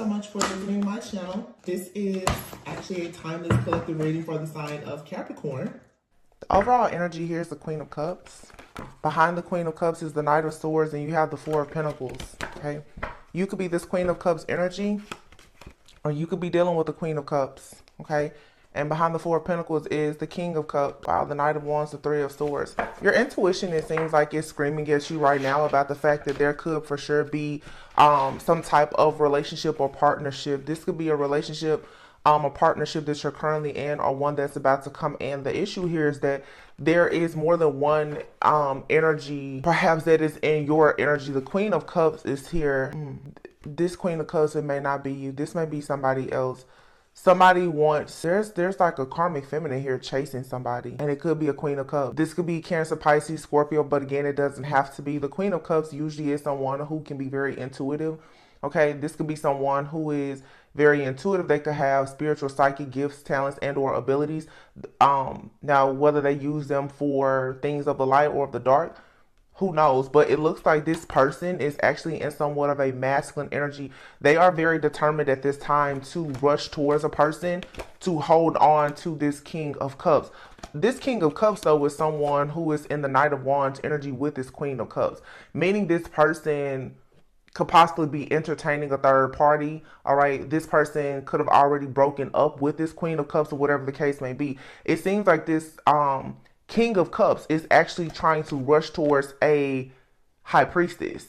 so much for visiting my channel. This is actually a timeless collective reading for the sign of Capricorn. The overall energy here is the Queen of Cups. Behind the Queen of Cups is the Knight of Swords, and you have the Four of Pentacles. Okay, you could be this Queen of Cups energy, or you could be dealing with the Queen of Cups. Okay, and behind the Four of Pentacles is the King of Cups, while the Knight of Wands, the Three of Swords. Your intuition, it seems like it's screaming at you right now about the fact that there could for sure be some type of relationship or partnership. This could be a relationship, a partnership that you're currently in, or one that's about to come in. The issue here is that there is more than one energy, perhaps, that is in your energy. The Queen of Cups is here. This Queen of Cups, it may not be you. This may be somebody else. Somebody wants, there's like a karmic feminine here chasing somebody, and it could be a Queen of Cups. This could be Cancer, Pisces, Scorpio, but again, it doesn't have to be. The Queen of Cups usually is someone who can be very intuitive. Okay, this could be someone who is very intuitive. They could have spiritual, psychic gifts, talents, and or abilities. Now, whether they use them for things of the light or of the dark, who knows? But it looks like this person is actually in somewhat of a masculine energy. They are very determined at this time to rush towards a person, to hold on to this King of Cups. This King of Cups, though, is someone who is in the Knight of Wands energy with this Queen of Cups, meaning this person could possibly be entertaining a third party. All right, this person could have already broken up with this Queen of Cups, or whatever the case may be. It seems like this King of Cups is actually trying to rush towards a High Priestess.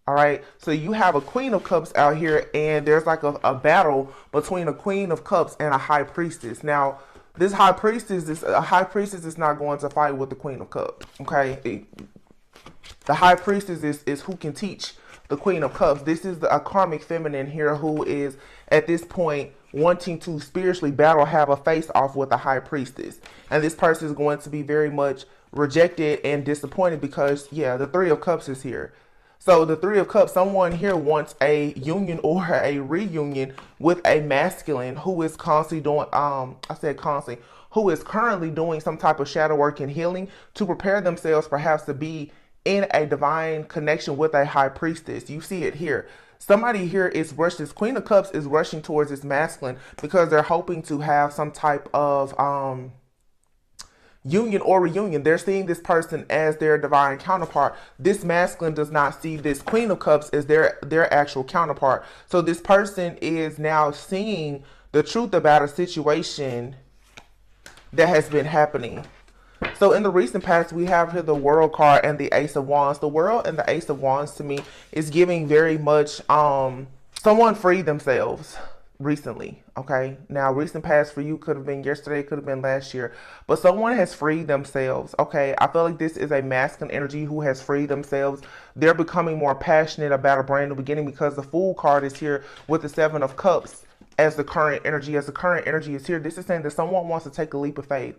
All right, so you have a Queen of Cups out here, and there's like a battle between a Queen of Cups and a High Priestess. Now, this High Priestess is not going to fight with the Queen of Cups. Okay, the High Priestess is who can teach the Queen of Cups. This is a karmic feminine here who is at this point wanting to spiritually battle, have a face off with a High Priestess. And this person is going to be very much rejected and disappointed because, yeah, the Three of Cups is here. So the Three of Cups, someone here wants a union or a reunion with a masculine who is constantly doing, who is currently doing some type of shadow work and healing to prepare themselves perhaps to be in a divine connection with a High Priestess. You see it here. Somebody here is rushed. This Queen of Cups is rushing towards this masculine because they're hoping to have some type of union or reunion. They're seeing this person as their divine counterpart. This masculine does not see this Queen of Cups as their actual counterpart. So this person is now seeing the truth about a situation that has been happening. So in the recent past, we have here the World card and the Ace of Wands. The World and the Ace of Wands to me is giving very much someone freed themselves recently. Okay, now recent past for you could have been yesterday, could have been last year, but someone has freed themselves. Okay, I feel like this is a masculine energy who has freed themselves. They're becoming more passionate about a brand new beginning because the Fool card is here with the Seven of Cups as the current energy. As the current energy is here, this is saying that someone wants to take a leap of faith.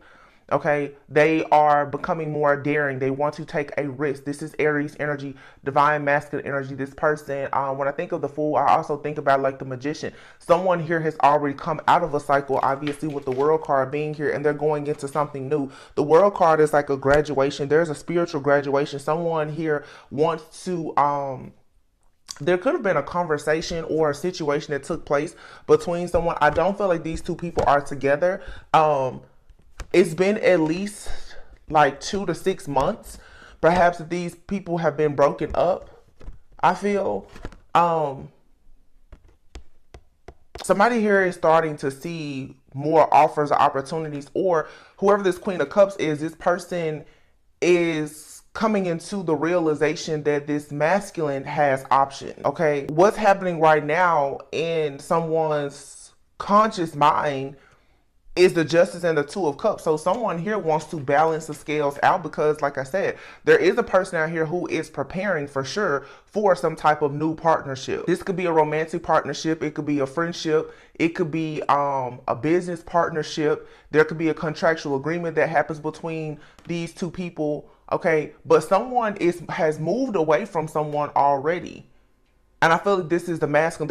Okay, they are becoming more daring. They want to take a risk. This is Aries energy, divine masculine energy. This person, when I think of the Fool, I also think about like the Magician. Someone here has already come out of a cycle, obviously with the World card being here, and they're going into something new. The World card is like a graduation. There's a spiritual graduation. Someone here wants to, there could have been a conversation or a situation that took place between someone. I don't feel like these two people are together. It's been at least like 2 to 6 months, perhaps, that these people have been broken up. I feel somebody here is starting to see more offers or opportunities, or whoever this Queen of Cups is, this person is coming into the realization that this masculine has options. Okay, what's happening right now in someone's conscious mind is the Justice and the Two of Cups. So someone here wants to balance the scales out because, like I said, there is a person out here who is preparing for sure for some type of new partnership. This could be a romantic partnership. It could be a friendship. It could be a business partnership. There could be a contractual agreement that happens between these two people. Okay, but someone has moved away from someone already. And I feel like this is the masculine.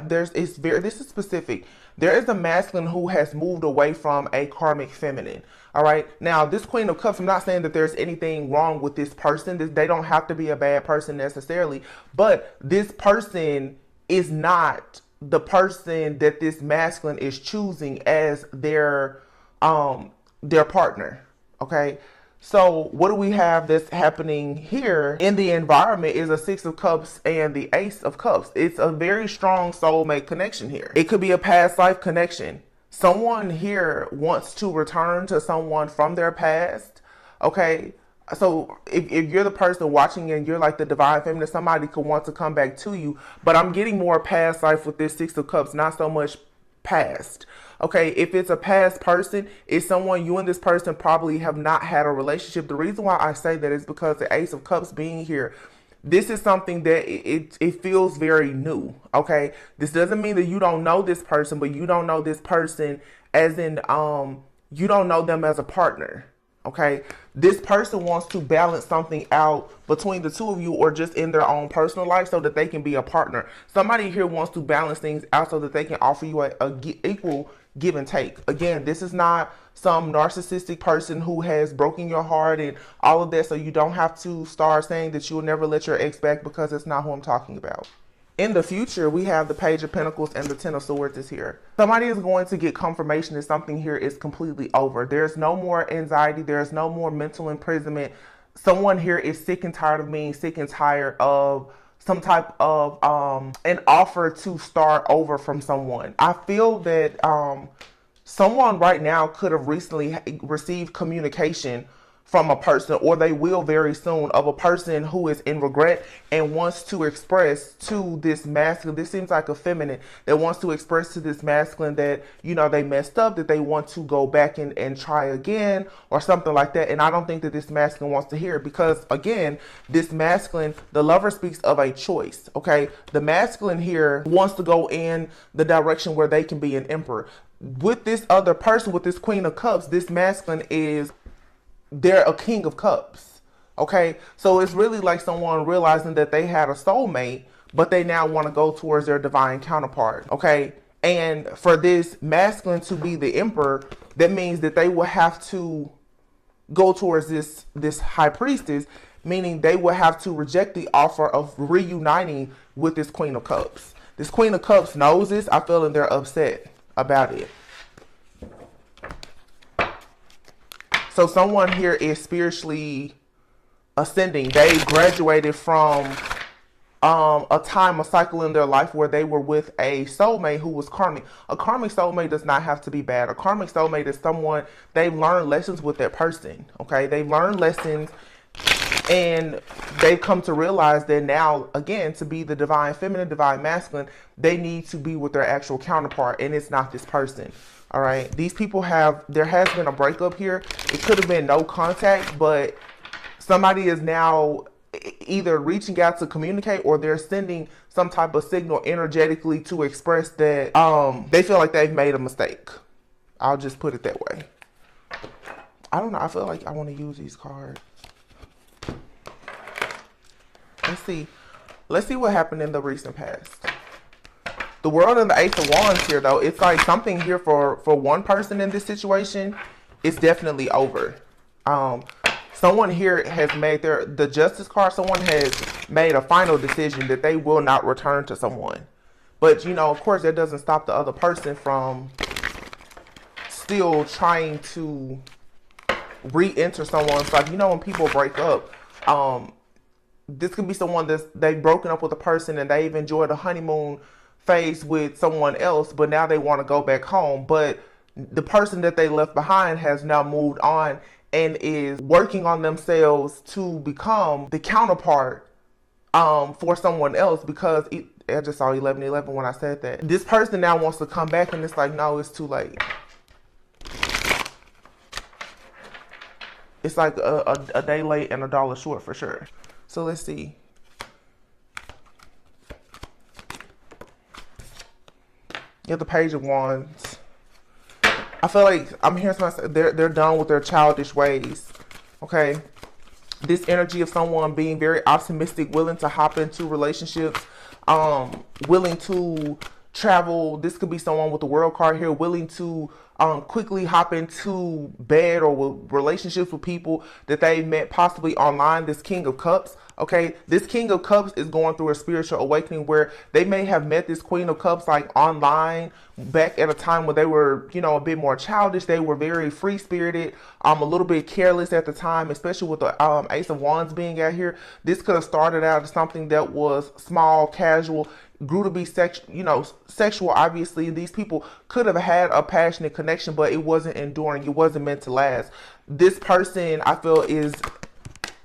This is specific. There is a masculine who has moved away from a karmic feminine. All right. Now, this Queen of Cups, I'm not saying that there's anything wrong with this person. They don't have to be a bad person necessarily. But this person is not the person that this masculine is choosing as their partner. Okay. So what do we have that's happening here in the environment is a Six of Cups and the Ace of Cups. It's a very strong soulmate connection here. It could be a past life connection. Someone here wants to return to someone from their past. Okay. So if you're the person watching and you're like the divine feminine, somebody could want to come back to you. But I'm getting more past life with this Six of Cups, not so much past. Okay, if it's a past person, it's someone you and this person probably have not had a relationship. The reason why I say that is because the Ace of Cups being here, this is something that it feels very new. Okay, this doesn't mean that you don't know this person, but you don't know this person as in you don't know them as a partner. Okay, this person wants to balance something out between the two of you or just in their own personal life so that they can be a partner. Somebody here wants to balance things out so that they can offer you a equal give and take. Again, this is not some narcissistic person who has broken your heart and all of that, so you don't have to start saying that you'll never let your ex back, because it's not who I'm talking about. In the future, we have the Page of Pentacles and the Ten of Swords is here. Somebody is going to get confirmation that something here is completely over. There's no more anxiety. There's no more mental imprisonment. Someone here is sick and tired of being sick and tired of some type of an offer to start over from someone. I feel that someone right now could have recently received communication from a person, or they will very soon, of a person who is in regret and wants to express to this masculine. This seems like a feminine that wants to express to this masculine that, you know, they messed up, that they want to go back and try again or something like that. And I don't think that this masculine wants to hear it, because again, this masculine, the Lover speaks of a choice. Okay. The masculine here wants to go in the direction where they can be an emperor. With this other person, with this Queen of Cups, this masculine they're a King of Cups. Okay. So it's really like someone realizing that they had a soulmate, but they now want to go towards their divine counterpart. Okay. And for this masculine to be the emperor, that means that they will have to go towards this high priestess, meaning they will have to reject the offer of reuniting with this Queen of Cups. This Queen of Cups knows this. I feel that they're upset about it. So someone here is spiritually ascending. They graduated from a time, a cycle in their life where they were with a soulmate who was karmic. A karmic soulmate does not have to be bad. A karmic soulmate is someone, they've learned lessons with that person. Okay. They've learned lessons and they've come to realize that now, again, to be the divine feminine, divine masculine, they need to be with their actual counterpart, and it's not this person. All right. These people there has been a breakup here. It could have been no contact, but somebody is now either reaching out to communicate, or they're sending some type of signal energetically to express that they feel like they've made a mistake. I'll just put it that way. I don't know. I feel like I want to use these cards. Let's see what happened in the recent past. The World and the Ace of Wands here, though, it's like something here for one person in this situation, it's definitely over. Someone here has made the Justice card, someone has made a final decision that they will not return to someone. But, you know, of course, that doesn't stop the other person from still trying to re-enter someone. It's like, you know, when people break up, this could be someone they've broken up with a person and they've enjoyed a honeymoon phase with someone else, but now they want to go back home. But the person that they left behind has now moved on and is working on themselves to become the counterpart for someone else, because I just saw 1111 when I said that. This person now wants to come back, and it's like, no, it's too late. It's like a day late and a dollar short for sure. So let's see. You have the Page of Wands. I feel like I'm hearing somebody say they're done with their childish ways. Okay. This energy of someone being very optimistic, willing to hop into relationships, willing to travel. This could be someone with the world card here willing to quickly hop into bed or with relationships with people that they met possibly online. This King of Cups. Okay, this King of Cups is going through a spiritual awakening where they may have met this Queen of Cups like online back at a time when they were, you know, a bit more childish. They were very free spirited, a little bit careless at the time, especially with the Ace of Wands being out here. This could have started out as something that was small, casual, grew to be sexual. Obviously, these people could have had a passionate connection, but it wasn't enduring. It wasn't meant to last. This person, I feel, is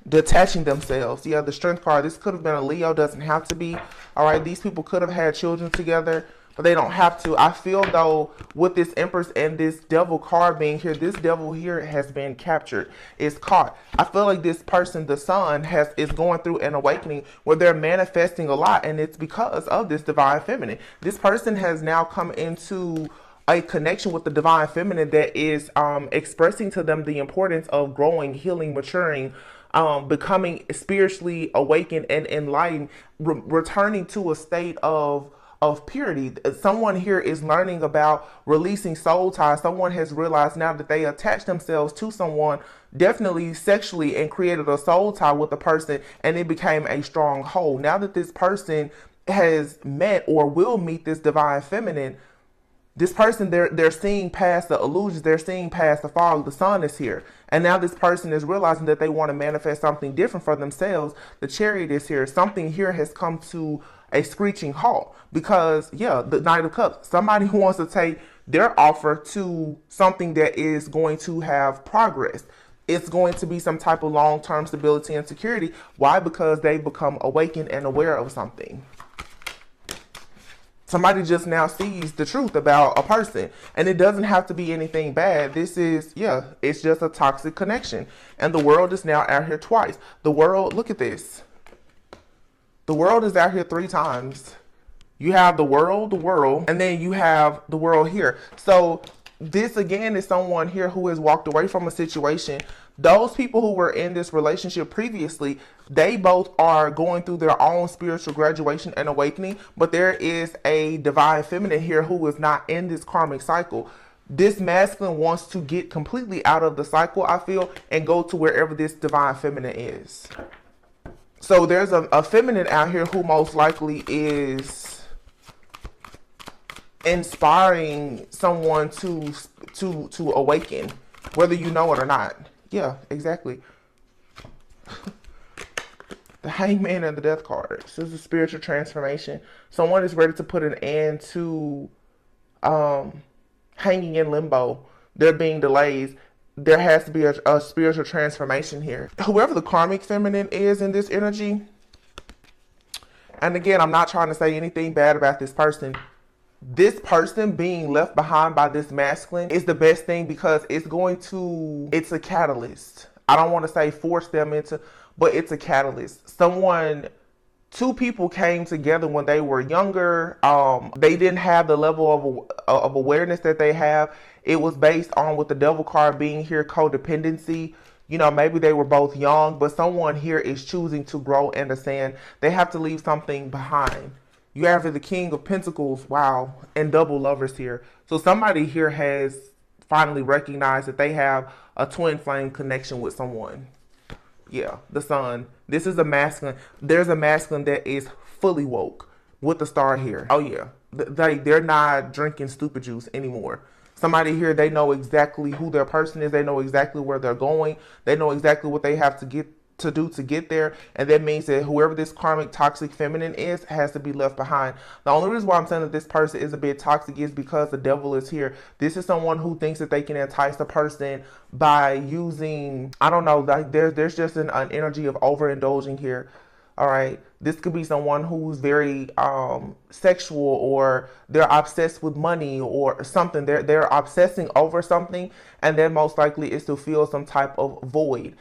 detaching themselves. Yeah, the Strength card. This could have been a Leo. Doesn't have to be. All right, these people could have had children together, but they don't have to. I feel though with this Empress and this Devil card being here, this Devil here has been captured. It's caught. I feel like this person, the Sun, is going through an awakening where they're manifesting a lot, and it's because of this Divine Feminine. This person has now come into a connection with the Divine Feminine that is expressing to them the importance of growing, healing, maturing, becoming spiritually awakened and enlightened, returning to a state of purity. Someone here is learning about releasing soul ties. Someone has realized now that they attached themselves to someone, definitely sexually, and created a soul tie with a person, and it became a strong hold. Now that this person has met or will meet this Divine Feminine, this person, they're seeing past the illusions. They're seeing past the fog. The Sun is here. And now this person is realizing that they want to manifest something different for themselves. The Chariot is here. Something here has come to a screeching halt because, yeah, the Knight of Cups. Somebody who wants to take their offer to something that is going to have progress. It's going to be some type of long-term stability and security. Why? Because they've become awakened and aware of something. Somebody just now sees the truth about a person, and it doesn't have to be anything bad. This is, yeah, it's just a toxic connection. And the world is now out here twice. The world, look at this. The world is out here 3 times. You have the world, and then you have the world here. So this again is someone here who has walked away from a situation. Those people who were in this relationship previously, they both are going through their own spiritual graduation and awakening, but there is a Divine Feminine here who is not in this karmic cycle. This masculine wants to get completely out of the cycle, I feel, and go to wherever this Divine Feminine is. So there's a feminine out here who most likely is inspiring someone to awaken, whether you know it or not. Yeah, exactly. The Hangman and the Death card. This is a spiritual transformation. Someone is ready to put an end to hanging in limbo. There being delays. There has to be a spiritual transformation here. Whoever the karmic feminine is in this energy, and again, I'm not trying to say anything bad about this person. This person being left behind by this masculine is the best thing because it's a catalyst. I don't want to say force them into, but it's a catalyst. Two people came together when they were younger. They didn't have the level of awareness that they have. It was based on, with the Devil card being here, codependency. You know, maybe they were both young, but someone here is choosing to grow and ascend. They have to leave something behind. You have the King of Pentacles, wow, and double lovers here. So somebody here has finally recognized that they have a twin flame connection with someone. Yeah, the Sun. This is a masculine. There's a masculine that is fully woke with the star here. Oh yeah, they're not drinking stupid juice anymore. Somebody here, they know exactly who their person is. They know exactly where they're going. They know exactly what they have to do to get there, and that means that whoever this karmic toxic feminine is has to be left behind. The only reason why I'm saying that this person is a bit toxic is because the Devil is here. This is someone who thinks that they can entice a person by using, I don't know, like there's just an energy of overindulging here. All right, this could be someone who's very sexual, or they're obsessed with money or something. They're obsessing over something, and then most likely is to feel some type of void.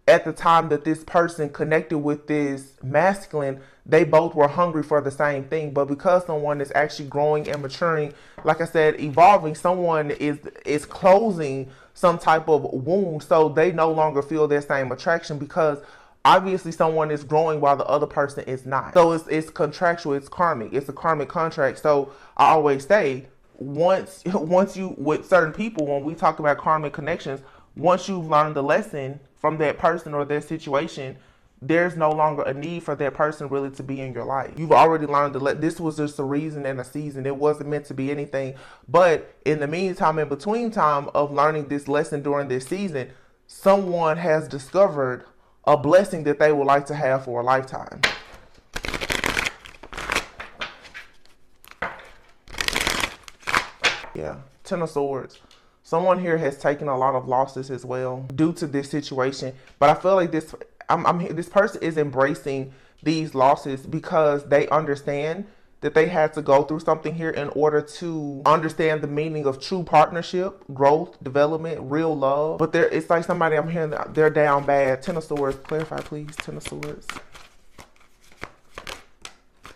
At the time that this person connected with this masculine, they both were hungry for the same thing. But because someone is actually growing and maturing, like I said, evolving, someone is closing some type of wound, so they no longer feel their same attraction because obviously someone is growing while the other person is not. So it's contractual, it's karmic, it's a karmic contract. So I always say, once you, with certain people, when we talk about karmic connections, once you've learned the lesson from that person or their situation, there's no longer a need for that person really to be in your life. You've already learned that this was just a reason and a season. It wasn't meant to be anything. But in the meantime, in between time of learning this lesson during this season, someone has discovered a blessing that they would like to have for a lifetime. Yeah, Ten of Swords. Someone here has taken a lot of losses as well due to this situation. But I feel like this person is embracing these losses because they understand that they had to go through something here in order to understand the meaning of true partnership, growth, development, real love. But it's like somebody, I'm hearing that they're down bad. Ten of Swords, clarify please. Ten of Swords.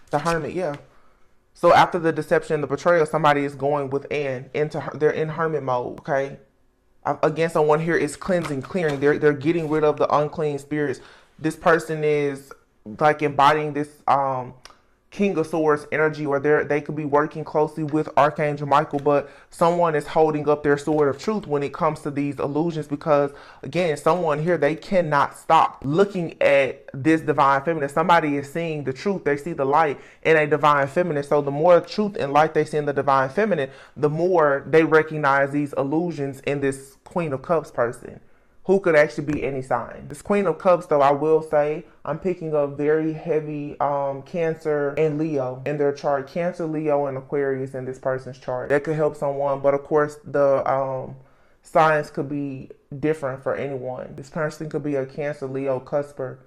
The Hermit, yeah. So after the deception and the betrayal, somebody is going within, they're in hermit mode, okay? Again, someone here is cleansing, clearing. They're getting rid of the unclean spirits. This person is like embodying this King of Swords energy, or they could be working closely with Archangel Michael, but someone is holding up their sword of truth when it comes to these illusions, because again, someone here, they cannot stop looking at this divine feminine. Somebody is seeing the truth. They see the light in a divine feminine. So the more truth and light they see in the divine feminine, the more they recognize these illusions in this Queen of Cups person, who could actually be any sign. This Queen of Cups, though, I will say, I'm picking up very heavy Cancer and Leo in their chart. Cancer, Leo, and Aquarius in this person's chart. That could help someone, but of course, the signs could be different for anyone. This person could be a Cancer, Leo, cusper,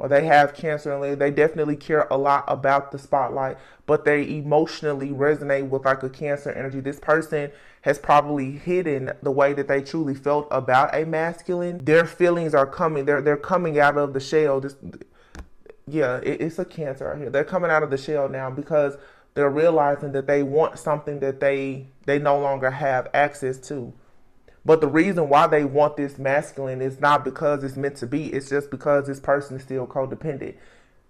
or they have Cancer and Leo. They definitely care a lot about the spotlight, but they emotionally resonate with like a Cancer energy. This person has probably hidden the way that they truly felt about a masculine. Their feelings are coming. They're coming out of the shell. It's a Cancer right here. They're coming out of the shell now because they're realizing that they want something that they no longer have access to. But the reason why they want this masculine is not because it's meant to be. It's just because this person is still codependent.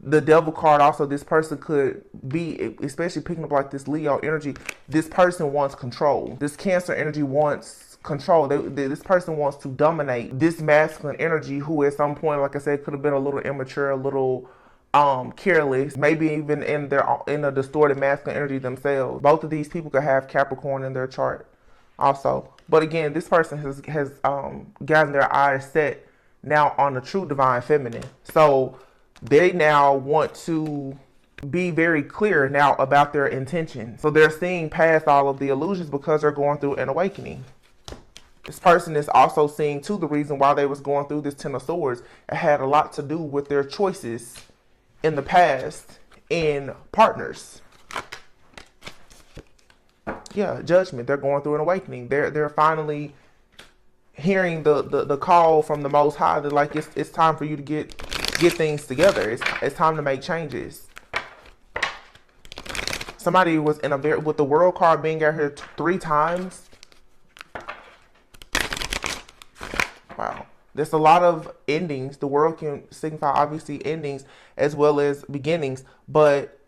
The Devil card also, this person could be, especially picking up like this Leo energy, this person wants control. This Cancer energy wants control. This person wants to dominate this masculine energy, who at some point, like I said, could have been a little immature, a little careless, maybe even in a distorted masculine energy themselves. Both of these people could have Capricorn in their chart also. But again, this person has gotten their eyes set now on the true divine feminine. So they now want to be very clear now about their intentions. So they're seeing past all of the illusions because they're going through an awakening. This person is also seeing too the reason why they was going through this Ten of Swords. It had a lot to do with their choices in the past in partners. Yeah, judgment. They're going through an awakening. They're finally hearing the call from the Most High. That like it's time for you to get things together. It's time to make changes. Somebody was in with the World card being out here 3 times. Wow. There's a lot of endings. The World can signify obviously endings as well as beginnings, but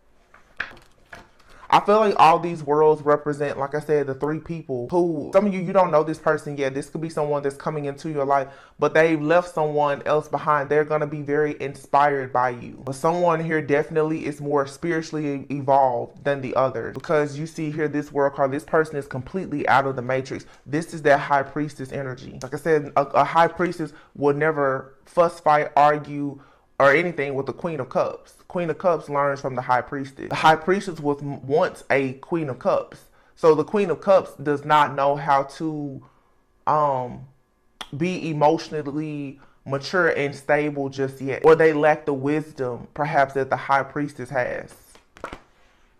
I feel like all these worlds represent, like I said, the 3 people who, some of you don't know this person yet. This could be someone that's coming into your life, but they've left someone else behind. They're going to be very inspired by you. But someone here definitely is more spiritually evolved than the others, because you see here this World card, this person is completely out of the matrix. This is that High Priestess energy. Like I said, a High Priestess will never fuss, fight, argue, or anything with the Queen of Cups. Queen of Cups learns from the High Priestess. The High Priestess was once a Queen of Cups. So the Queen of Cups does not know how to be emotionally mature and stable just yet. Or they lack the wisdom, perhaps, that the High Priestess has.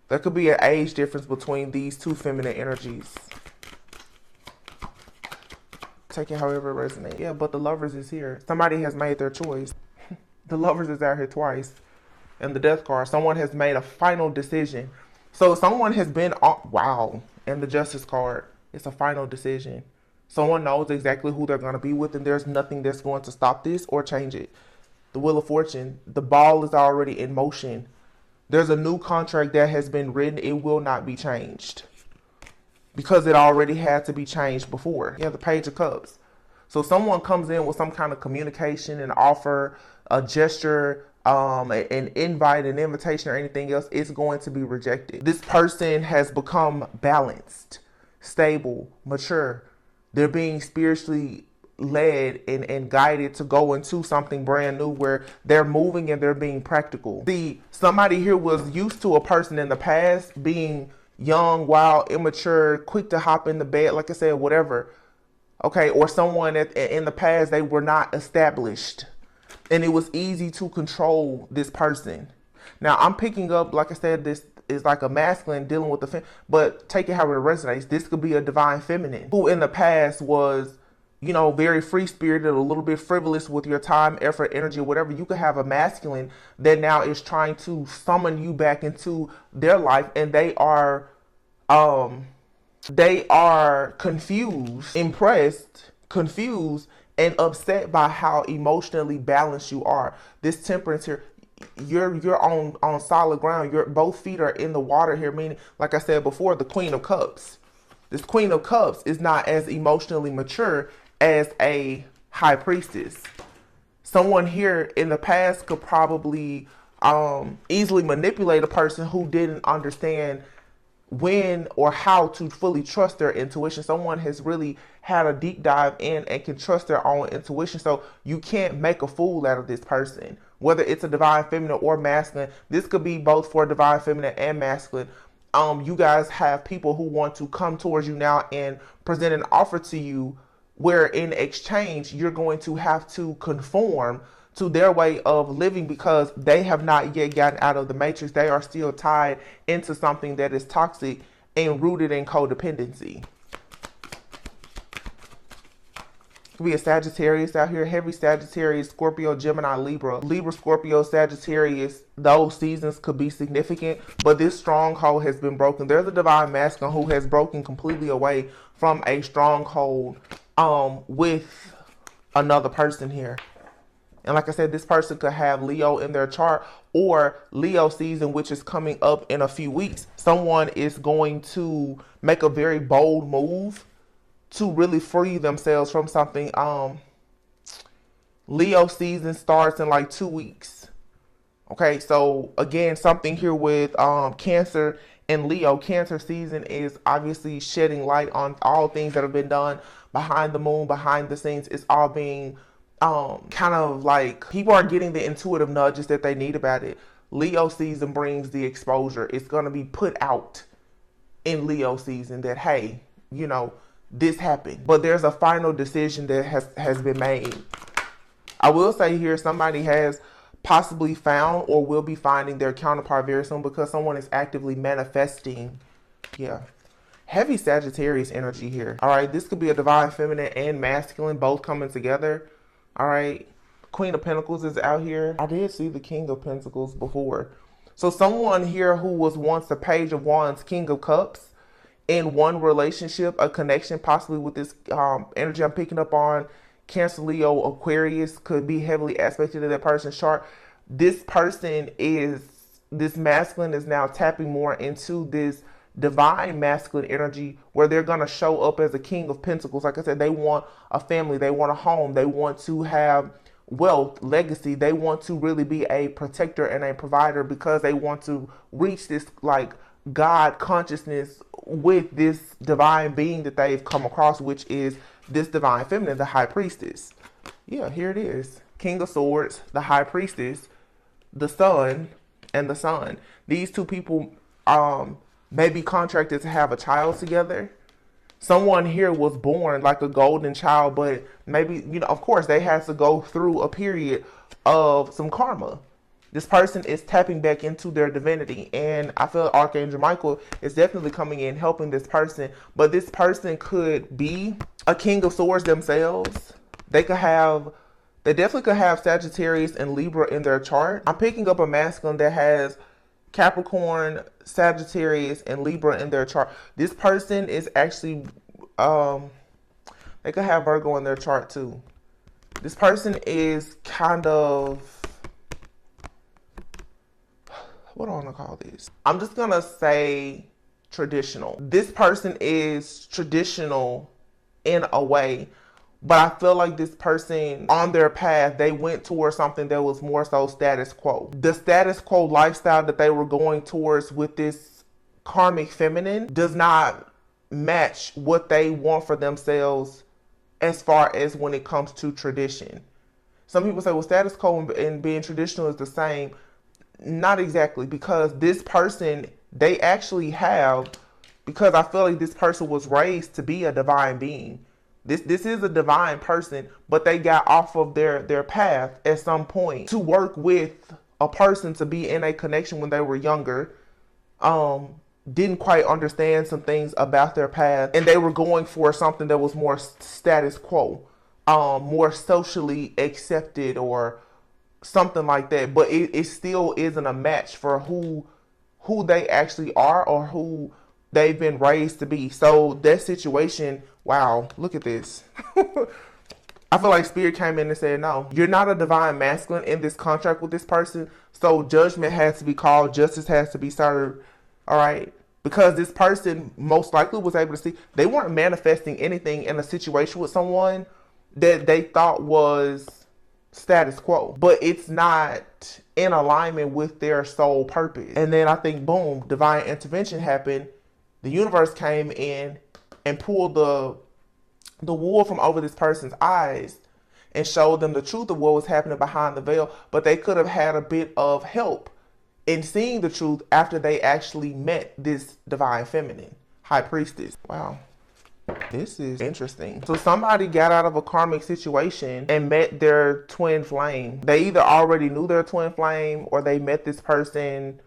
There could be an age difference between these 2 feminine energies. Take it however it resonates. Yeah, but the Lovers is here. Somebody has made their choice. The Lovers is out here twice. And the Death card, someone has made a final decision. So someone has been on, wow. And the Justice card, it's a final decision. Someone knows exactly who they're going to be with, and there's nothing that's going to stop this or change it. the Wheel of Fortune. The ball is already in motion. There's a new contract that has been written. It will not be changed because it already had to be changed before. Yeah, the Page of Cups. So someone comes in with some kind of communication, an offer, a gesture, an invite, an invitation, or anything else. It's going to be rejected. This person has become balanced, stable, mature. They're being spiritually led and guided to go into something brand new where they're moving and they're being practical. See, somebody here was used to a person in the past being young, wild, immature, quick to hop in the bed, like I said, whatever. Okay, or someone in the past, they were not established and it was easy to control this person. Now I'm picking up, like I said, this is like a masculine dealing with the but take it how it resonates. This could be a divine feminine who in the past was, you know, very free-spirited, a little bit frivolous with your time, effort, energy, whatever. You could have a masculine that now is trying to summon you back into their life, and they are confused, impressed, confused, and upset by how emotionally balanced you are. This Temperance here, you're on solid ground. Your both feet are in the water here, meaning, like I said before, the Queen of Cups. This Queen of Cups is not as emotionally mature as a High Priestess. Someone here in the past could probably easily manipulate a person who didn't understand when or how to fully trust their intuition. Someone has really had a deep dive in and can trust their own intuition. So you can't make a fool out of this person, whether it's a divine feminine or masculine. This could be both for divine feminine and masculine. You guys have people who want to come towards you now and present an offer to you where in exchange you're going to have to conform to their way of living because they have not yet gotten out of the matrix. They are still tied into something that is toxic and rooted in codependency. Could be a Sagittarius out here, heavy Sagittarius, Scorpio, Gemini, Libra. Libra, Scorpio, Sagittarius, those seasons could be significant, but this stronghold has been broken. There's a divine masculine who has broken completely away from a stronghold with another person here. And like I said, this person could have Leo in their chart or Leo season, which is coming up in a few weeks. Someone is going to make a very bold move to really free themselves from something. Leo season starts in like 2 weeks. Okay, so again, something here with Cancer and Leo. Cancer season is obviously shedding light on all things that have been done behind the moon, behind the scenes. It's all being kind of like people are getting the intuitive nudges that they need about it. Leo season brings the exposure. It's going to be put out in Leo season that, hey, you know, this happened, but there's a final decision that has been made. I will say here, somebody has possibly found or will be finding their counterpart very soon because someone is actively manifesting. Yeah. Heavy Sagittarius energy here. All right. This could be a divine feminine and masculine, both coming together. All right. Queen of Pentacles is out here. I did see the King of Pentacles before. So someone here who was once the Page of Wands, King of Cups, in one relationship, a connection possibly with this energy I'm picking up on, Cancer, Leo, Aquarius, could be heavily aspected to that person's chart. This person is, this masculine is now tapping more into this divine masculine energy where they're going to show up as a King of Pentacles. Like I said, they want a family, they want a home, they want to have wealth, legacy, they want to really be a protector and a provider because they want to reach this like God consciousness with this divine being that they've come across, which is this divine feminine, the High Priestess. Yeah, here it is. King of Swords, the High Priestess, the Sun, and the Sun. These two people may be contracted to have a child together. Someone here was born like a golden child, but maybe, you know, of course, they had to go through a period of some karma. This person is tapping back into their divinity, and I feel Archangel Michael is definitely coming in helping this person. But this person could be a King of Swords themselves. They definitely could have Sagittarius and Libra in their chart. I'm picking up a masculine that has Capricorn, Sagittarius, and Libra in their chart. This person is actually, they could have Virgo in their chart too. This person is kind of what do I want to call this? I'm just going to say traditional. This person is traditional in a way, but I feel like this person on their path, they went towards something that was more so status quo. The status quo lifestyle that they were going towards with this karmic feminine does not match what they want for themselves as far as when it comes to tradition. Some people say, well, status quo and being traditional is the same. Not exactly, because this person, they actually have, because I feel like this person was raised to be a divine being. This is a divine person, but they got off of their path at some point to work with a person to be in a connection when they were younger. Didn't quite understand some things about their path, and they were going for something that was more status quo, more socially accepted or something like that. But it still isn't a match for who they actually are or who they've been raised to be. So that situation, wow, look at this. I feel like Spirit came in and said, no, you're not a divine masculine in this contract with this person. So judgment has to be called. Justice has to be served. All right. Because this person most likely was able to see, they weren't manifesting anything in a situation with someone that they thought was status quo, but it's not in alignment with their soul purpose. And then I think, boom, divine intervention happened. The universe came in and pulled the wool from over this person's eyes and showed them the truth of what was happening behind the veil. But they could have had a bit of help in seeing the truth after they actually met this divine feminine, high priestess. Wow. This is interesting. So somebody got out of a karmic situation and met their twin flame. They either already knew their twin flame or they met this person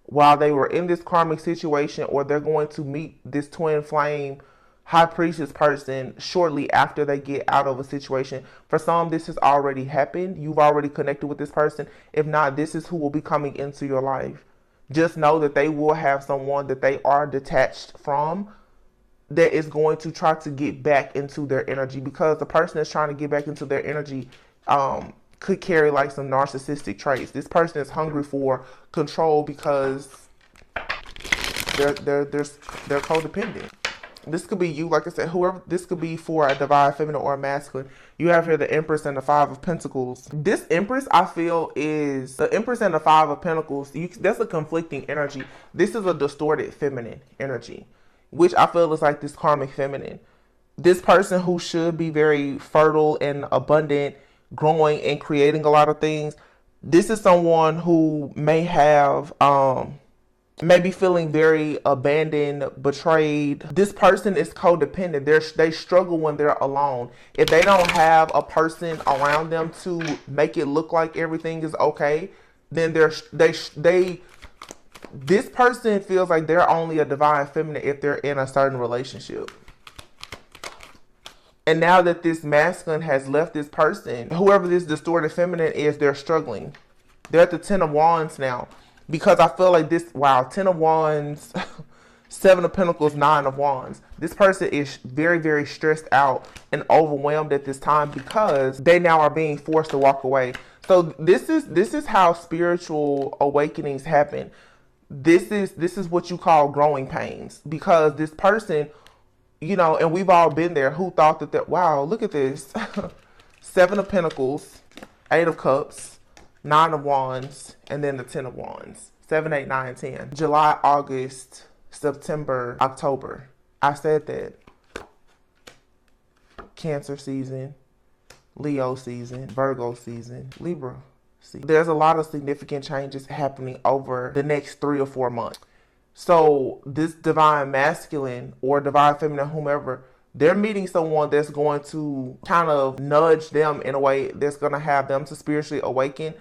while they were in this karmic situation, or they're going to meet this twin flame high priestess person shortly after they get out of a situation. For some, this has already happened. You've already connected with this person. If not, this is who will be coming into your life. Just know that they will have someone that they are detached from that is going to try to get back into their energy, because the person that's trying to get back into their energy could carry like some narcissistic traits. This person is hungry for control because they're codependent. This could be you, like I said, whoever. This could be for a divine feminine or a masculine. You have here the Empress and the Five of Pentacles. This Empress, I feel, is the Empress and the Five of Pentacles. That's a conflicting energy. This is a distorted feminine energy, which I feel is like this karmic feminine. This person who should be very fertile and abundant, growing and creating a lot of things. This is someone who may have, maybe feeling very abandoned, betrayed. This person is codependent. They struggle when they're alone. If they don't have a person around them to make it look like everything is okay, then this person feels like they're only a divine feminine if they're in a certain relationship. And now that this masculine has left this person, whoever this distorted feminine is, they're struggling. They're at the 10 of Wands now. Because I feel like this, wow, 10 of Wands, 7 of Pentacles, 9 of Wands. This person is very, very stressed out and overwhelmed at this time because they now are being forced to walk away. So this is how spiritual awakenings happen. This is what you call growing pains, because this person, you know, and we've all been there, who thought that wow, look at this. 7 of Pentacles, 8 of Cups, 9 of Wands, and then the 10 of Wands. 7, 8, 9, 10. July, August, September, October. I said that. Cancer season, Leo season, Virgo season, Libra season. There's a lot of significant changes happening over the next 3 or 4 months. So this divine masculine or divine feminine, whomever, they're meeting someone that's going to kind of nudge them in a way that's going to have them to spiritually awaken.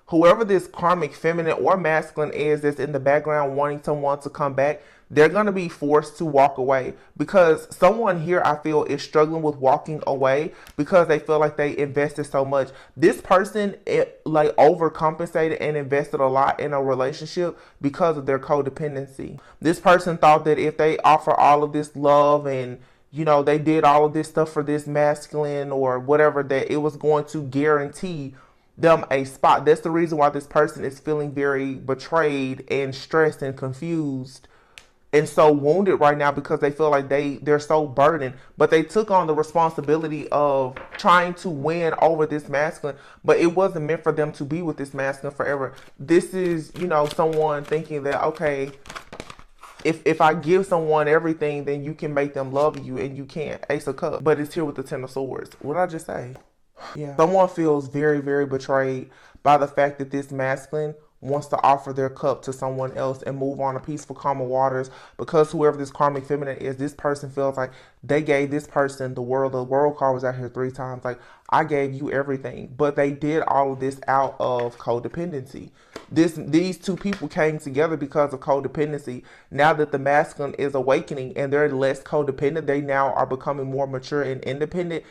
Whoever this karmic feminine or masculine is that's in the background wanting someone to come back, they're going to be forced to walk away, because someone here, I feel, is struggling with walking away because they feel like they invested so much. This person like overcompensated and invested a lot in a relationship because of their codependency. This person thought that if they offer all of this love and, you know, they did all of this stuff for this masculine or whatever, that it was going to guarantee them a spot. That's the reason why this person is feeling very betrayed and stressed and confused and so wounded right now, because they feel like they're so burdened, but they took on the responsibility of trying to win over this masculine, but it wasn't meant for them to be with this masculine forever. This is, you know, someone thinking that, okay, if I give someone everything, then you can make them love you, and you can't. Ace of Cups, but it's here with the Ten of Swords. What did I just say? Yeah. Someone feels very, very betrayed by the fact that this masculine wants to offer their cup to someone else and move on to peaceful, calmer waters, because whoever this karmic feminine is, this person feels like they gave this person the world. The world card was out here 3 times. Like, I gave you everything, but they did all of this out of codependency. These two people came together because of codependency. Now that the masculine is awakening and they're less codependent, they now are becoming more mature and independent.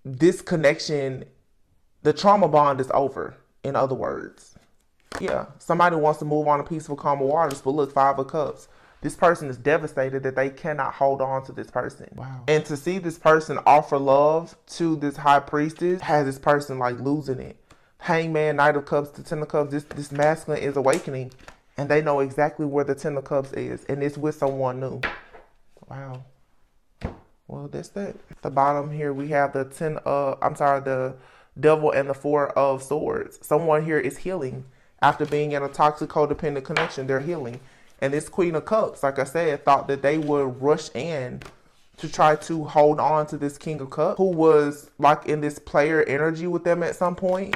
This connection, the trauma bond is over, in other words. Yeah, somebody wants to move on to peaceful, calmer waters, but look, 5 of Cups. This person is devastated that they cannot hold on to this person. Wow. And to see this person offer love to this high priestess has this person like losing it. Hangman, Knight of Cups, the Ten of Cups, this masculine is awakening, and they know exactly where the Ten of Cups is, and it's with someone new. Wow. Well, that's that. At the bottom here, we have the the Devil and the 4 of Swords. Someone here is healing. After being in a toxic codependent connection, they're healing. And this Queen of Cups, like I said, thought that they would rush in to try to hold on to this King of Cups, who was like in this player energy with them at some point.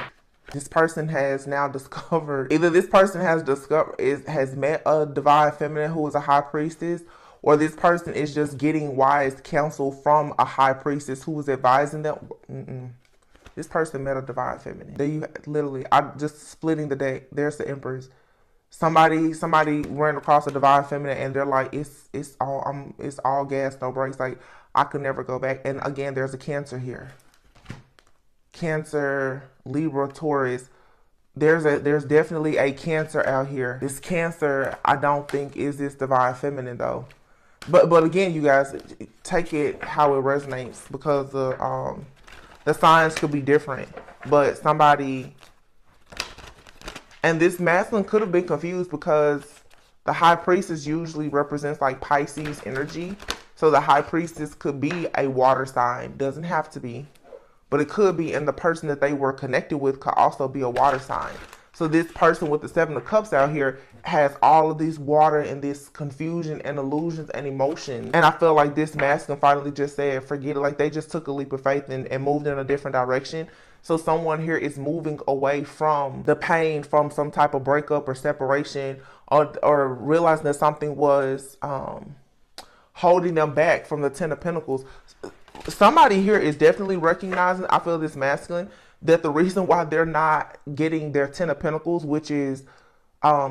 This person has now discovered, either this person has met a divine feminine who is a high priestess, or this person is just getting wise counsel from a high priestess who was advising them. This person met a divine feminine. I'm just splitting the deck. There's the Empress. Somebody ran across a divine feminine, and they're like, it's all gas, no brakes. Like, I could never go back. And again, there's a Cancer here. Cancer, Libra, Taurus. There's definitely a Cancer out here. This Cancer, I don't think is this divine feminine though. But again, you guys, take it how it resonates, because the signs could be different, but somebody, and this masculine could have been confused because the high priestess usually represents like Pisces energy. So the high priestess could be a water sign, doesn't have to be, but it could be, and the person that they were connected with could also be a water sign. So this person with the 7 of Cups out here has all of this water and this confusion and illusions and emotion. And I feel like this masculine finally just said, forget it. Like, they just took a leap of faith and moved in a different direction. So someone here is moving away from the pain from some type of breakup or separation, or realizing that something was holding them back from the 10 of Pentacles. Somebody here is definitely recognizing, I feel, this masculine, that the reason why they're not getting their 10 of Pentacles, which is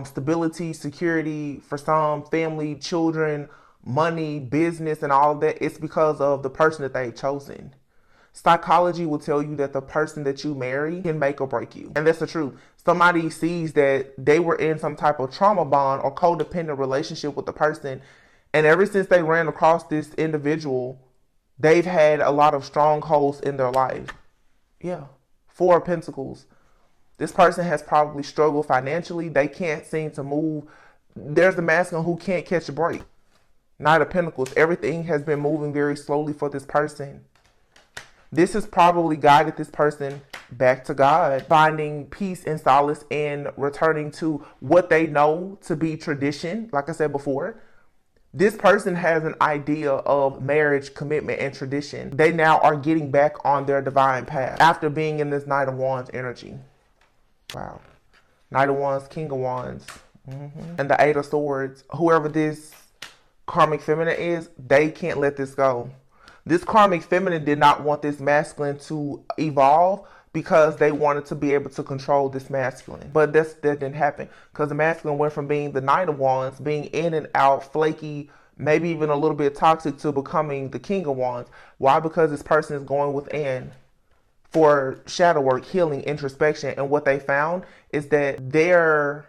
stability, security, for some, family, children, money, business, and all of that, it's because of the person that they've chosen. Psychology will tell you that the person that you marry can make or break you. And that's the truth. Somebody sees that they were in some type of trauma bond or codependent relationship with the person, and ever since they ran across this individual, they've had a lot of strongholds in their life. Yeah. 4 of Pentacles. This person has probably struggled financially. They can't seem to move. There's the masculine who can't catch a break. Knight of Pentacles. Everything has been moving very slowly for this person. This has probably guided this person back to God, finding peace and solace in returning to what they know to be tradition. Like I said before, this person has an idea of marriage, commitment, and tradition. They now are getting back on their divine path after being in this Knight of Wands energy. Wow. Knight of Wands, King of Wands, and the 8 of Swords. Whoever this karmic feminine is, they can't let this go. This karmic feminine did not want this masculine to evolve because they wanted to be able to control this masculine. But that didn't happen, because the masculine went from being the Knight of Wands, being in and out, flaky, maybe even a little bit toxic, to becoming the King of Wands. Why? Because this person is going within for shadow work, healing, introspection. And what they found is that their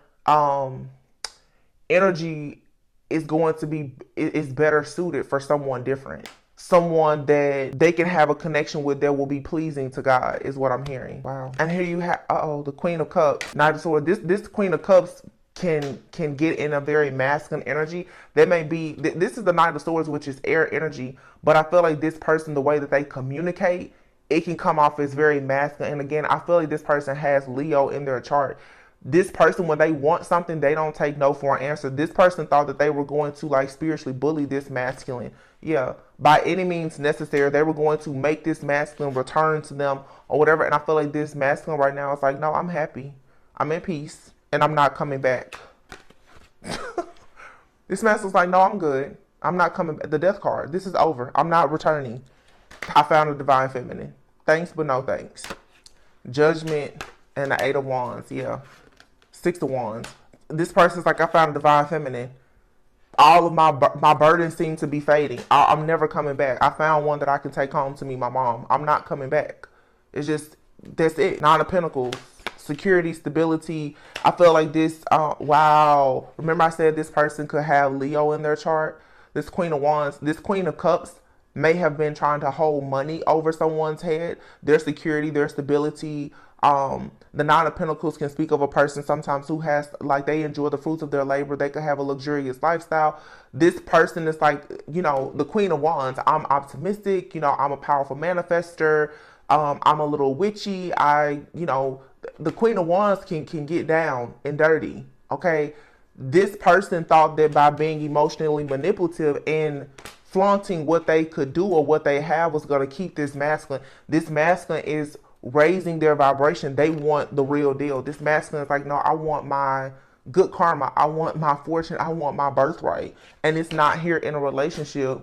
energy is going to be, is better suited for someone different. someone that they can have a connection with that will be pleasing to God, is what I'm hearing. Wow. And here you have, the Queen of Cups, Knight of Swords. This Queen of Cups can get in a very masculine energy. That may be, this is the Knight of Swords, which is air energy, but I feel like this person, the way that they communicate, it can come off as very masculine. And again, I feel like this person has Leo in their chart. This person, when they want something, they don't take no for an answer. This person thought that they were going to like spiritually bully this masculine. Yeah, by any means necessary, they were going to make this masculine return to them or whatever. And I feel like this masculine right now is like, no, I'm happy. I'm in peace and I'm not coming back. This masculine's like, no, I'm good. I'm not coming back. The death card. This is over. I'm not returning. I found a divine feminine. Thanks, but no thanks. Judgment and the 8 of Wands. Yeah. 6 of Wands. This person's like, I found a divine feminine. All of my burdens seem to be fading. I'm never coming back. I found one that I can take home to me, my mom. I'm not coming back. It's just, that's it. 9 of Pentacles. Security, stability. I feel like this, wow. Remember I said this person could have Leo in their chart? This Queen of Wands, this Queen of Cups may have been trying to hold money over someone's head. Their security, their stability. The 9 of Pentacles can speak of a person sometimes who has, like, they enjoy the fruits of their labor. They could have a luxurious lifestyle. This person is like, you know, the Queen of Wands. I'm optimistic. You know, I'm a powerful manifester. I'm a little witchy. You know, the Queen of Wands can get down and dirty. Okay. This person thought that by being emotionally manipulative and flaunting what they could do or what they have was going to keep this masculine. This masculine is raising their vibration. They want the real deal. This masculine is like, no, I want my good karma. I want my fortune. I want my birthright. And it's not here in a relationship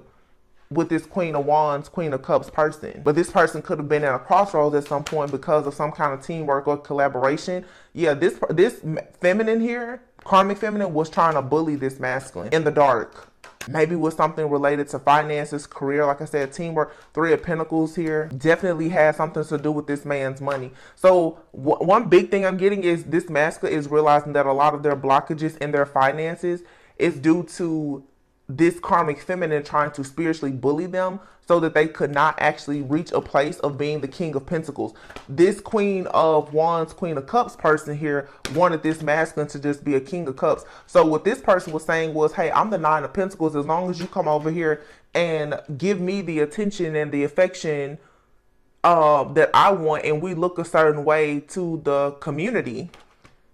with this Queen of Wands, Queen of Cups person. But this person could have been at a crossroads at some point because of some kind of teamwork or collaboration. Yeah, this feminine here, karmic feminine, was trying to bully this masculine in the dark. Maybe with something related to finances, career, like I said, teamwork. 3 of Pentacles here definitely has something to do with this man's money. So one big thing I'm getting is this masculine is realizing that a lot of their blockages in their finances is due to this karmic feminine trying to spiritually bully them so that they could not actually reach a place of being the King of Pentacles. This Queen of Wands, Queen of Cups person here wanted this masculine to just be a King of Cups. So what this person was saying was, hey, I'm the 9 of Pentacles. As long as you come over here and give me the attention and the affection that I want, and we look a certain way to the community,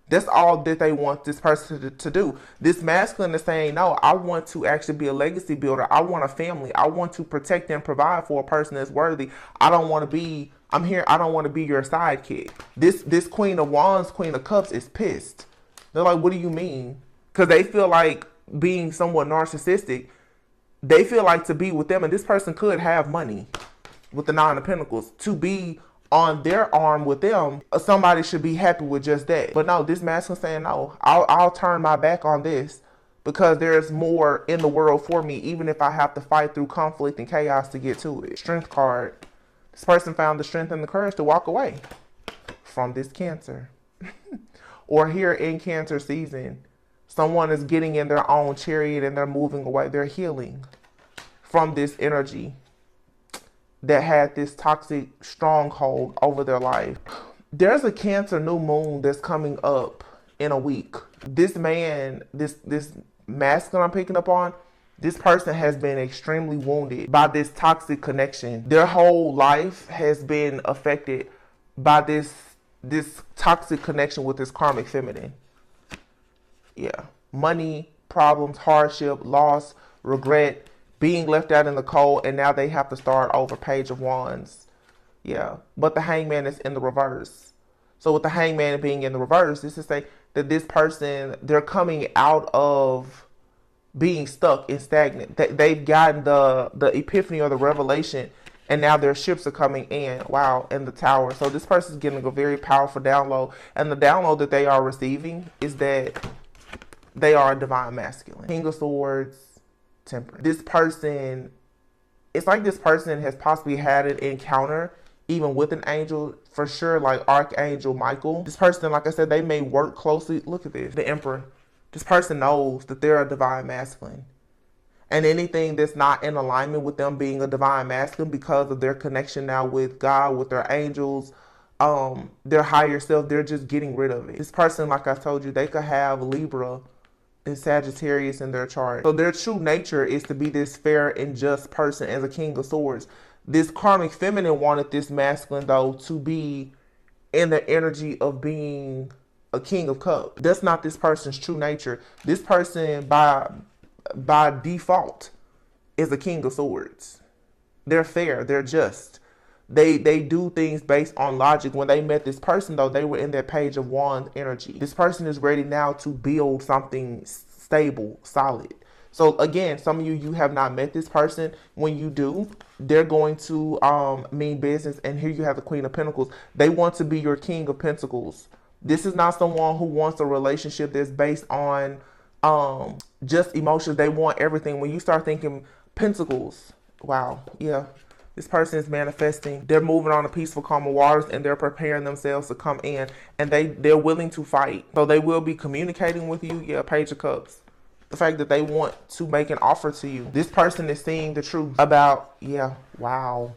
that's all that they want this person to do. This masculine is saying, no, I want to actually be a legacy builder. I want a family. I want to protect and provide for a person that's worthy. I don't want to be, I'm here, I don't want to be your sidekick. This Queen of Wands, Queen of Cups is pissed. They're like, what do you mean? Because they feel like being somewhat narcissistic. They feel like to be with them, and this person could have money with the 9 of Pentacles. To be on their arm with them, somebody should be happy with just that. But no, this masculine saying, no, I'll turn my back on this because there's more in the world for me, even if I have to fight through conflict and chaos to get to it. Strength card. This person found the strength and the courage to walk away from this Cancer. Or here in Cancer season, someone is getting in their own chariot and they're moving away. They're healing from this energy that had this toxic stronghold over their life. There's a Cancer new moon that's coming up in a week. This man, this masculine I'm picking up on, this person has been extremely wounded by this toxic connection. Their whole life has been affected by this toxic connection with this karmic feminine. Yeah. Money, problems, hardship, loss, regret, being left out in the cold, and now they have to start over. Page of Wands. Yeah. But the Hangman is in the reverse. So with the Hangman being in the reverse, this is say that this person, they're coming out of being stuck and stagnant. They've gotten the epiphany or the revelation, and now their ships are coming in. Wow. And the Tower. So this person is getting a very powerful download. And the download that they are receiving is that they are a divine masculine. King of Swords, Temperance. This person, it's like this person has possibly had an encounter even with an angel, for sure, like Archangel Michael. This person, like I said, they may work closely. Look at this, the Emperor. This person knows that they're a divine masculine. And anything that's not in alignment with them being a divine masculine, because of their connection now with God, with their angels, their higher self, they're just getting rid of it. This person, like I told you, they could have Libra and Sagittarius in their chart. So their true nature is to be this fair and just person as a King of Swords. This karmic feminine wanted this masculine, though, to be in the energy of being a King of Cups. That's not this person's true nature. This person, by default, is a King of Swords. They're fair. They're just. They do things based on logic. When they met this person, though, they were in their Page of Wands energy. This person is ready now to build something stable, solid. So again, some of you have not met this person. When you do, they're going to mean business. And here you have the Queen of Pentacles. They want to be your King of Pentacles. This is not someone who wants a relationship that's based on just emotions. They want everything. When you start thinking Pentacles, wow, yeah. This person is manifesting. They're moving on to peaceful, calmer waters, and they're preparing themselves to come in. And they're willing to fight. So they will be communicating with you. Yeah, Page of Cups. The fact that they want to make an offer to you. This person is seeing the truth about, yeah, wow.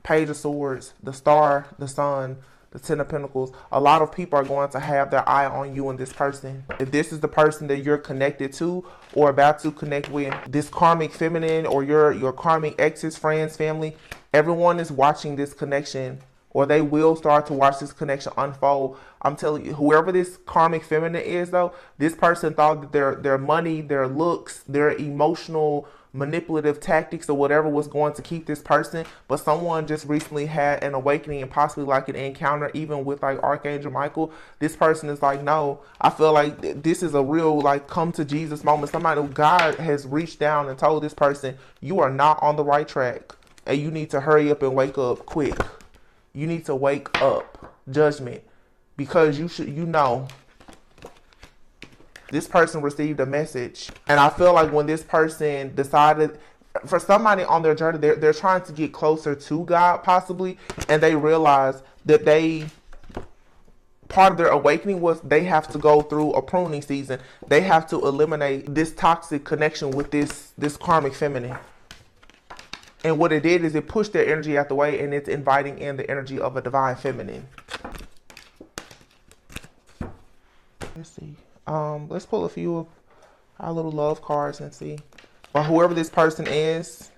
Page of Swords, the Star, the Sun, the Ten of Pentacles. A lot of people are going to have their eye on you and this person. If this is the person that you're connected to or about to connect with, this karmic feminine or your karmic exes, friends, family, everyone is watching this connection, or they will start to watch this connection unfold. I'm telling you, whoever this karmic feminine is, though, this person thought that their money, their looks, their emotional manipulative tactics or whatever was going to keep this person, but someone just recently had an awakening and possibly like an encounter even with like Archangel Michael. This person is like, no, I feel like this is a real like come to Jesus moment. Somebody, God has reached down and told this person, you are not on the right track and you need to hurry up and wake up quick. You need to wake up. Judgment. Because you know this person received a message. And I feel like when this person decided, for somebody on their journey, they're trying to get closer to God possibly, and they realize that part of their awakening was they have to go through a pruning season. They have to eliminate this toxic connection with this karmic feminine. And what it did is it pushed their energy out the way, and it's inviting in the energy of a divine feminine. Let's see. Let's pull a few of our little love cards and see. Well, whoever this person is,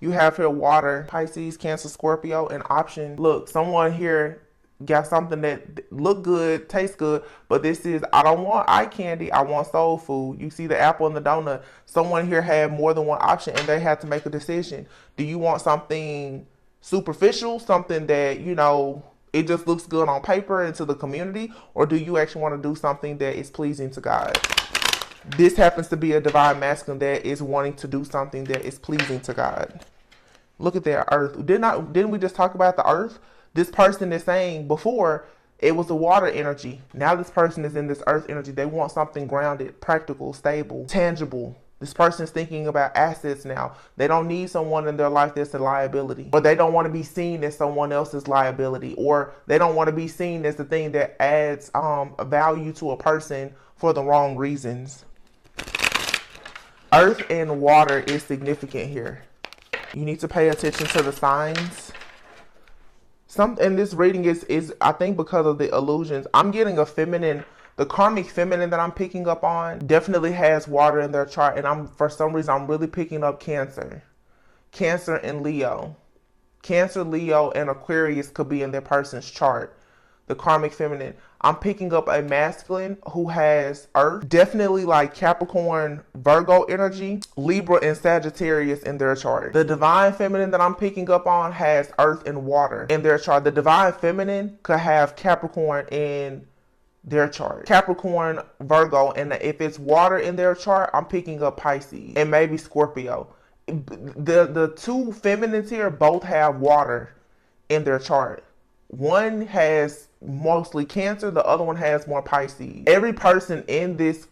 you have here water, Pisces, Cancer, Scorpio, and option. Look, someone here got something that look good, tastes good, but this is, I don't want eye candy, I want soul food. You see the apple and the donut. Someone here had more than one option and they had to make a decision. Do you want something superficial, something that, you know, it just looks good on paper and to the community, or do you actually want to do something that is pleasing to God? This happens to be a divine masculine that is wanting to do something that is pleasing to God. Look at that earth. Didn't we just talk about the earth? This person is saying before it was the water energy. Now this person is in this earth energy. They want something grounded, practical, stable, tangible. This person is thinking about assets now. They don't need someone in their life that's a liability, or they don't want to be seen as someone else's liability, or they don't want to be seen as the thing that adds a value to a person for the wrong reasons. Earth and water is significant here. You need to pay attention to the signs. And this reading is I think because of the illusions, I'm getting a feminine. The karmic feminine that I'm picking up on definitely has water in their chart. And for some reason, I'm really picking up Cancer. Cancer and Leo. Cancer, Leo, and Aquarius could be in their person's chart. The karmic feminine. I'm picking up a masculine who has earth. Definitely like Capricorn, Virgo energy. Libra and Sagittarius in their chart. The divine feminine that I'm picking up on has earth and water in their chart. The divine feminine could have Capricorn in their chart. Capricorn, Virgo, and if it's water in their chart, I'm picking up Pisces and maybe Scorpio. The two feminines here both have water in their chart. One has mostly Cancer, the other one has more Pisces. Every person in this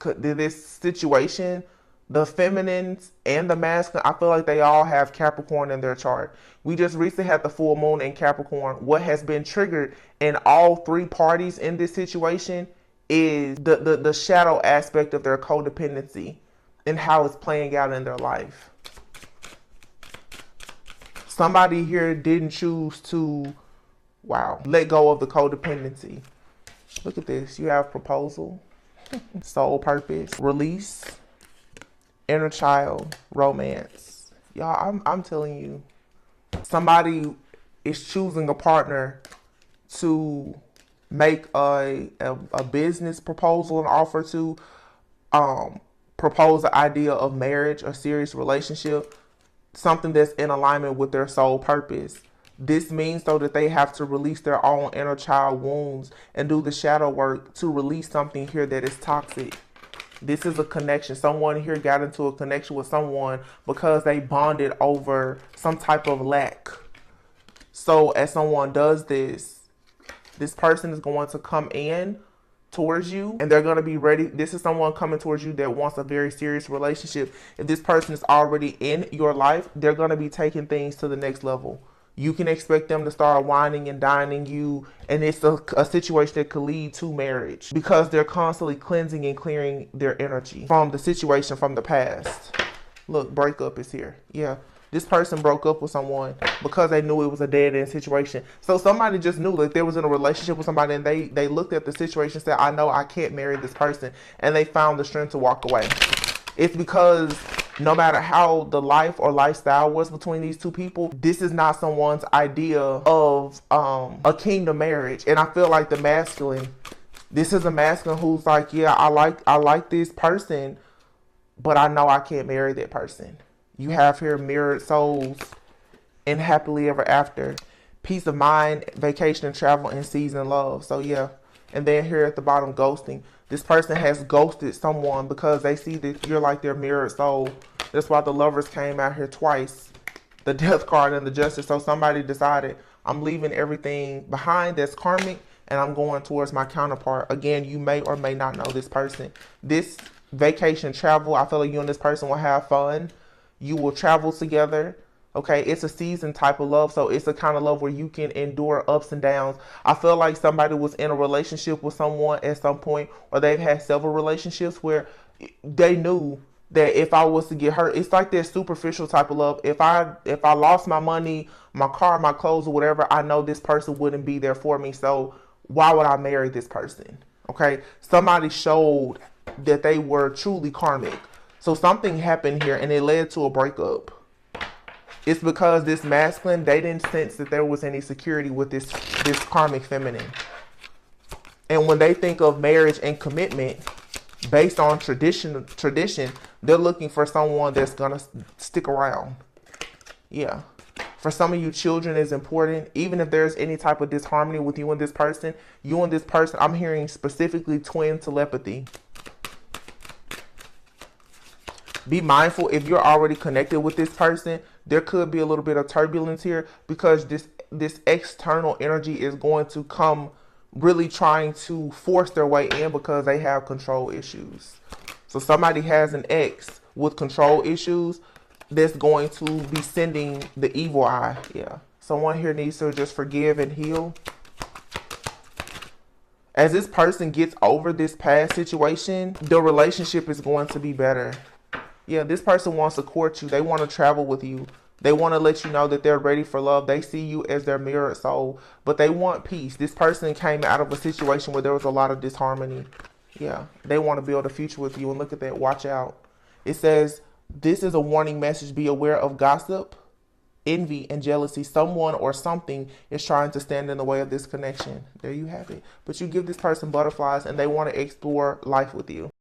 situation, the feminines and the masculine, I feel like they all have Capricorn in their chart. We just recently had the full moon in Capricorn. What has been triggered in all three parties in this situation is the shadow aspect of their codependency. and how it's playing out in their life. Somebody here didn't choose to, let go of the codependency. Look at this. You have proposal, soul purpose, release, inner child, romance. Y'all, I'm telling you, somebody is choosing a partner to make a business proposal, an offer to propose the idea of marriage or serious relationship, something that's in alignment with their soul purpose. This means though that they have to release their own inner child wounds and do the shadow work to release something here that is toxic. This is a connection. Someone here got into a connection with someone because they bonded over some type of lack. So as someone does this, this person is going to come in towards you and they're going to be ready. This is someone coming towards you that wants a very serious relationship. If this person is already in your life, they're going to be taking things to the next level. You can expect them to start whining and dining you, and it's a situation that could lead to marriage because they're constantly cleansing and clearing their energy from the situation from the past. Look, breakup is here. Yeah. This person broke up with someone because they knew it was a dead-end situation. So somebody just knew that they was in a relationship with somebody and they looked at the situation and said, I know I can't marry this person. And they found the strength to walk away. It's because no matter how the life or lifestyle was between these two people, this is not someone's idea of a kingdom marriage. And I feel like the masculine, this is a masculine who's like, yeah, I like this person, but I know I can't marry that person. You have here mirrored souls and happily ever after. Peace of mind, vacation and travel, and season love. So yeah. And then here at the bottom, ghosting. This person has ghosted someone because they see that you're like their mirrored soul. That's why the lovers came out here twice. The death card and the justice. So somebody decided, I'm leaving everything behind that's karmic and I'm going towards my counterpart. Again, you may or may not know this person. This vacation travel, I feel like you and this person will have fun. You will travel together. Okay, it's a season type of love. So it's a kind of love where you can endure ups and downs. I feel like somebody was in a relationship with someone at some point, or they've had several relationships where they knew that if I was to get hurt, it's like that superficial type of love. If I lost my money, my car, my clothes, or whatever, I know this person wouldn't be there for me. So why would I marry this person? Okay, somebody showed that they were truly karmic. So something happened here and it led to a breakup. It's because this masculine, they didn't sense that there was any security with this karmic feminine. And when they think of marriage and commitment based on tradition, they're looking for someone that's going to stick around. Yeah. For some of you, children is important. Even if there's any type of disharmony with you and this person, I'm hearing specifically twin telepathy. Be mindful if you're already connected with this person. There could be a little bit of turbulence here because this external energy is going to come really trying to force their way in because they have control issues. So somebody has an ex with control issues that's going to be sending the evil eye. Yeah. Someone here needs to just forgive and heal. As this person gets over this past situation, the relationship is going to be better. Yeah, this person wants to court you. They want to travel with you. They want to let you know that they're ready for love. They see you as their mirrored soul, but they want peace. This person came out of a situation where there was a lot of disharmony. Yeah, they want to build a future with you. And look at that. Watch out. It says, this is a warning message. Be aware of gossip, envy, and jealousy. Someone or something is trying to stand in the way of this connection. There you have it. But you give this person butterflies and they want to explore life with you.